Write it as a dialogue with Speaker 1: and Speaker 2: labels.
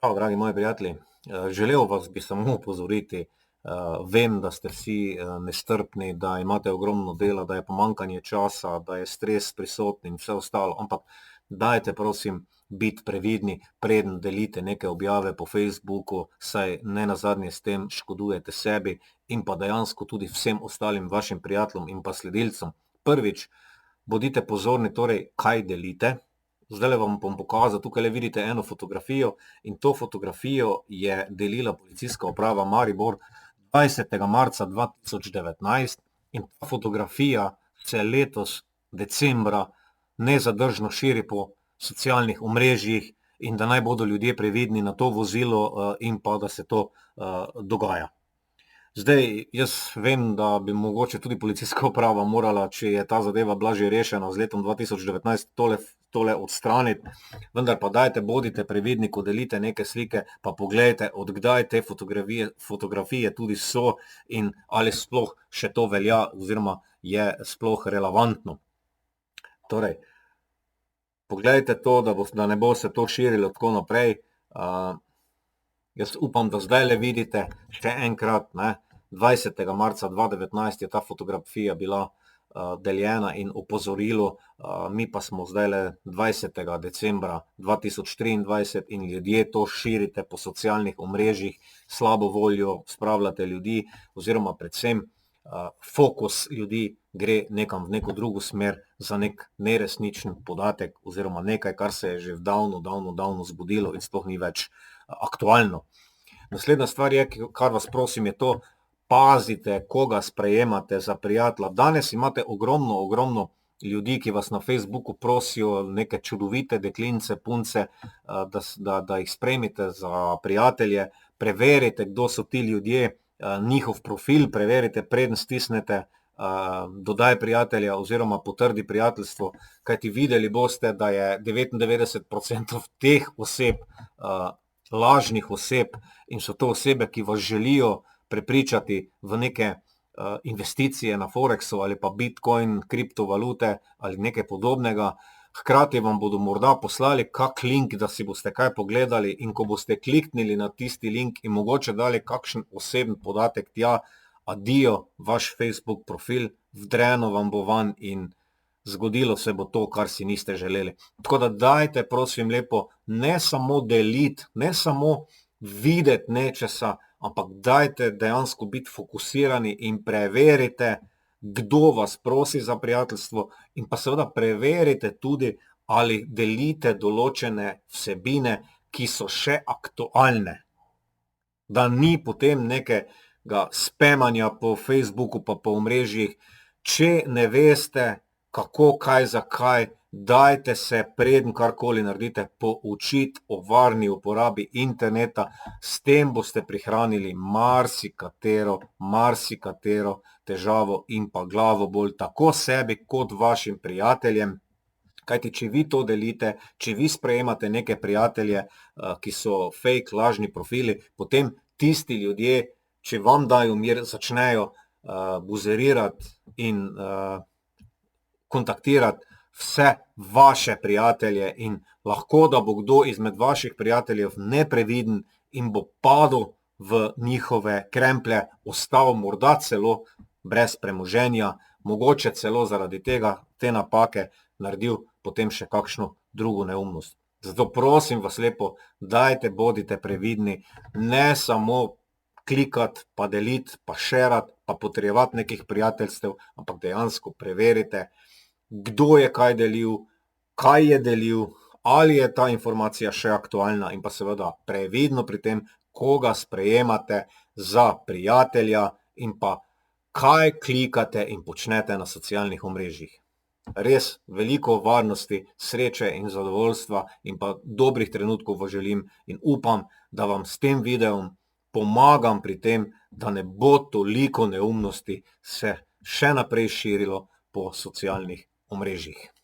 Speaker 1: Čau, dragi moji prijatelji. Želel vas bi samo opozoriti, vem, da ste vsi nestrpni, da imate ogromno dela, da je pomanjkanje časa, da je stres prisoten in vse ostalo, ampak dajte prosim biti previdni, preden delite neke objave po Facebooku, saj ne nazadnje s tem škodujete sebi in pa dejansko tudi vsem ostalim vašim prijateljem in pa sledilcem. Prvič, bodite pozorni torej, kaj delite. Zdajle vam bom pokazal, tukaj le vidite eno fotografijo in to fotografijo je delila policijska uprava Maribor 20. marca 2019 in ta fotografija se letos decembra nezadržno širi po socialnih omrežjih in da naj bodo ljudje previdni na to vozilo in pa da se to dogaja. Zdaj, jaz vem, da bi mogoče tudi policijska uprava morala, če je ta zadeva bila že rešena z letom 2019, tole odstraniti, vendar pa dajte, bodite previdni, ko delite neke slike, pa poglejte, od kdaj te fotografije tudi so in ali sploh še to velja oziroma je sploh relevantno. Torej, poglejte to, da ne bo se to širilo tako naprej. Jaz upam, da zdaj le vidite še enkrat, 20. marca 2019 je ta fotografija bila deljena in opozorilo, mi pa smo zdaj le 20. decembra 2023 in ljudje to širite po socialnih omrežjih, slabo voljo spravljate ljudi oziroma predvsem fokus ljudi gre nekam v neko drugo smer za nek neresničen podatek oziroma nekaj, kar se je že davno zbudilo in sploh ni več aktualno. Naslednja stvar je, kar vas prosim, je to, pazite, koga sprejemate za prijatelja. Danes imate ogromno ljudi, ki vas na Facebooku prosijo, neke čudovite deklince, punce, da jih sprejmite za prijatelje. Preverite, kdo so ti ljudje, njihov profil preverite, preden stisnete dodaj prijatelja oziroma potrdi prijateljstvo, kajti videli boste, da je 99% teh oseb lažnih oseb in so to osebe, ki vas želijo prepričati v neke investicije na Forexu ali pa Bitcoin, kriptovalute ali nekaj podobnega. Hkrati vam bodo morda poslali kak link, da si boste kaj pogledali in ko boste kliknili na tisti link in mogoče dali kakšen osebni podatek tja, adijo, vaš Facebook profil, vdreno vam bo van in zgodilo se bo to, kar si niste želeli. Tako da dajte, prosim lepo, ne samo deliti, ne samo videti nečesa, ampak dajte dejansko biti fokusirani in preverite, kdo vas prosi za prijateljstvo in pa seveda preverite tudi, ali delite določene vsebine, ki so še aktualne. Da ni potem nekega spamanja po Facebooku pa po omrežjih. Če ne veste, kako, kaj, zakaj, dajte se, preden karkoli naredite, poučiti o varni uporabi interneta. S tem boste prihranili marsikatero težavo in pa glavobol tako sebi kot vašim prijateljem. Kajti, če vi to delite, če vi sprejemate neke prijatelje, ki so fake, lažni profili, potem tisti ljudje, če vam dajo mir, začnejo buzerirati in kontaktirati vse vaše prijatelje in lahko, da bo kdo izmed vaših prijateljev nepreviden in bo padel v njihove kremplje, ostal morda celo brez premoženja, mogoče celo zaradi tega, te napake, naredil potem še kakšno drugo neumnost. Zato prosim vas lepo, dajte, bodite previdni, ne samo klikati, pa deliti, pa šerati, pa potrjevati nekih prijateljstev, ampak dejansko preverite, kdo je kaj delil, kaj je delil, ali je ta informacija še aktualna in pa seveda previdno pri tem, koga sprejemate za prijatelja in pa kaj klikate in počnete na socialnih omrežjih. Res veliko varnosti, sreče in zadovoljstva in pa dobrih trenutkov vas želim in upam, da vam s tem videom pomagam pri tem, da ne bo toliko neumnosti se še naprej širilo po socialnih omrežjih.